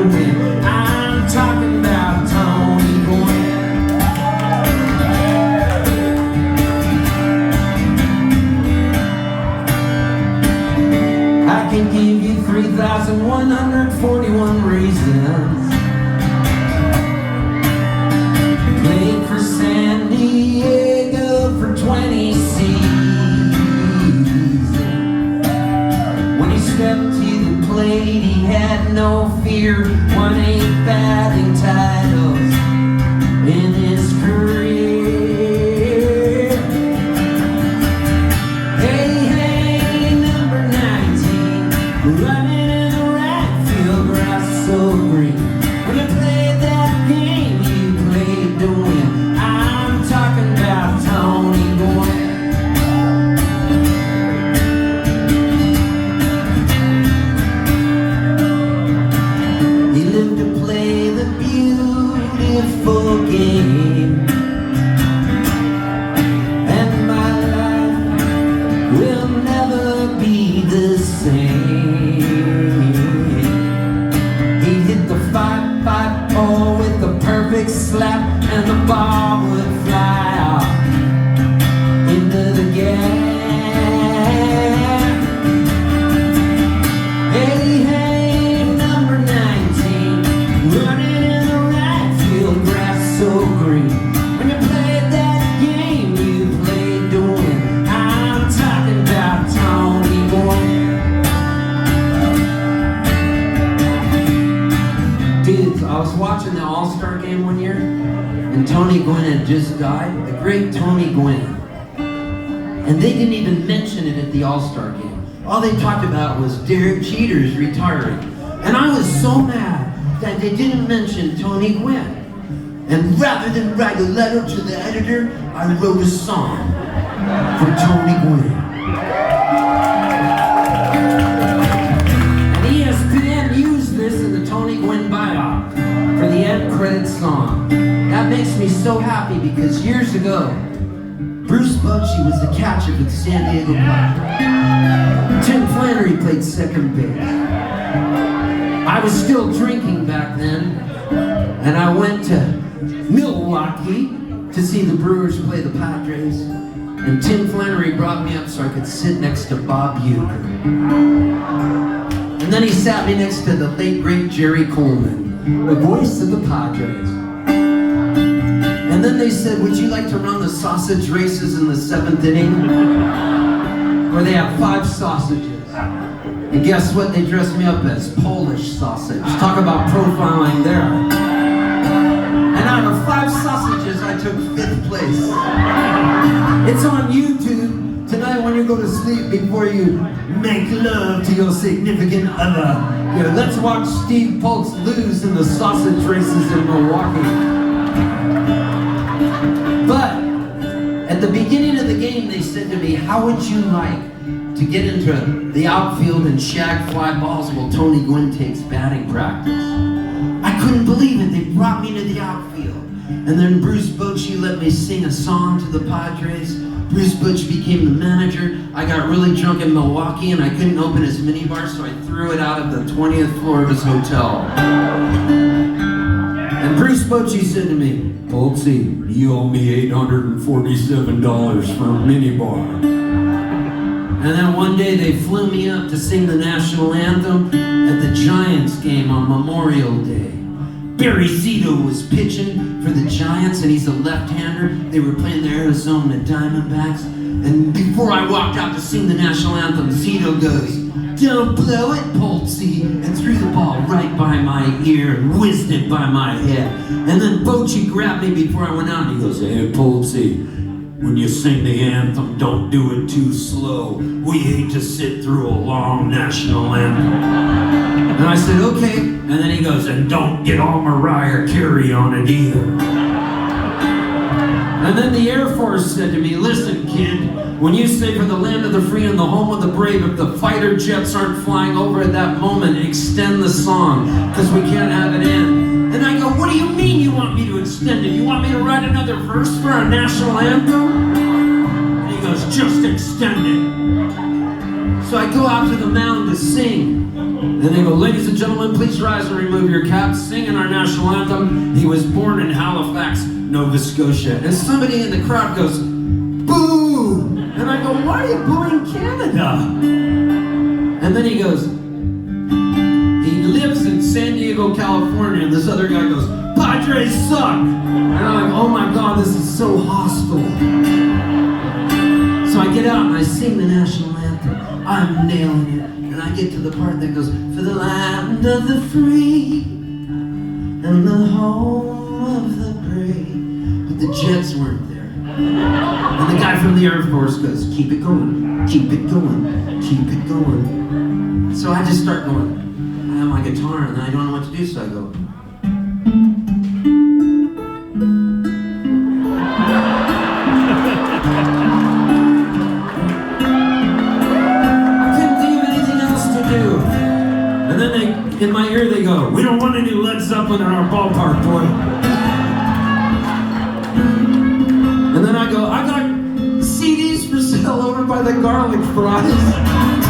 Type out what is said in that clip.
win. I'm talking about Tony Gwynn. I can give you 3,141 reasons. Played for San Diego for 20 seasons. When he stepped to the plate, he had no fear. Won 8 batting titles in his career. Hey, number 19, running in the right field, grass so green. When you played that game, you played to win. I'm talking about Tony Gwynn. He lived to play the beautiful game, and my life will never be the same. He'd hit the 5-5 pole with the perfect slap, and the ball would fly out into the gap. Hey, number 19, running in the right field, grass so green. When you played that game, you played to win. I'm talking about Tony Gwynn. Dude, I was watching the All-Star game one year, and Tony Gwynn had just died, the great Tony Gwynn. And they didn't even mention it at the All-Star game. All they talked about was Derek Jeter's retiring. And I was so mad that they didn't mention Tony Gwynn. And rather than write a letter to the editor, I wrote a song for Tony Gwynn. And ESPN used this in the Tony Gwynn biop for the end credits song. That makes me so happy because years ago, Bruce Bochy was the catcher for the San Diego Padres. Tim Flannery played second base. I was still drinking back then, and I went to Milwaukee to see the Brewers play the Padres. And Tim Flannery brought me up so I could sit next to Bob Uecker. And then he sat me next to the late great Jerry Coleman, the voice of the Padres. And then they said, would you like to run the sausage races in the 7th inning? Where they have 5 sausages. And guess what they dressed me up as? Polish sausage. Talk about profiling there. And out of 5 sausages, I took 5th place. It's on YouTube tonight when you go to sleep before you make love to your significant other. Here, let's watch Steve Poltz lose in the sausage races in Milwaukee. But at the beginning of the game, they said to me, how would you like to get into the outfield and shag fly balls while Tony Gwynn takes batting practice? I couldn't believe it. They brought me to the outfield. And then Bruce Bochy let me sing a song to the Padres. Bruce Bochy became the manager. I got really drunk in Milwaukee and I couldn't open his minibar, so I threw it out of the 20th floor of his hotel. And Bruce Bochy said to me, Poltzy, you owe me $847 for a minibar. And then one day they flew me up to sing the national anthem at the Giants game on Memorial Day. Barry Zito was pitching for the Giants, and he's a left-hander. They were playing the Arizona Diamondbacks. And before I walked out to sing the national anthem, Zito goes, don't blow it, Poltzy, and threw the ball right by my ear and whizzed it by my head. And then Bochy grabbed me before I went out, and he goes, hey, Poltzy, when you sing the anthem, don't do it too slow. We hate to sit through a long national anthem. And I said, okay. And then he goes, and don't get all Mariah Carey on it either. And then the Air Force said to me, listen, kid, when you say for the land of the free and the home of the brave, if the fighter jets aren't flying over at that moment, extend the song, because we can't have it end. And I go, what do you mean you want me to extend it? You want me to write another verse for our national anthem? And he goes, just extend it. So So I go out to the mound to sing. And they go, ladies and gentlemen, please rise and remove your caps. Singing our national anthem. He was born in Halifax, Nova Scotia. And somebody in the crowd goes, boo! And I go, why are you booing Canada? And then he goes, he lives in San Diego, California. And this other guy goes, Padres suck! And I'm like, oh my God, this is so hostile. So I get out and I sing the national anthem. I'm nailing it. And I get to the part that goes, for the land of the free and the home of the brave. But the Jets weren't there. And the guy from the Air Force goes, keep it going, keep it going, keep it going. So I just start going. I have my guitar and I don't know what to do, so I go. In my ear they go, we don't want any Led Zeppelin in our ballpark, boy. And then I go, I got CDs for sale over by the garlic fries.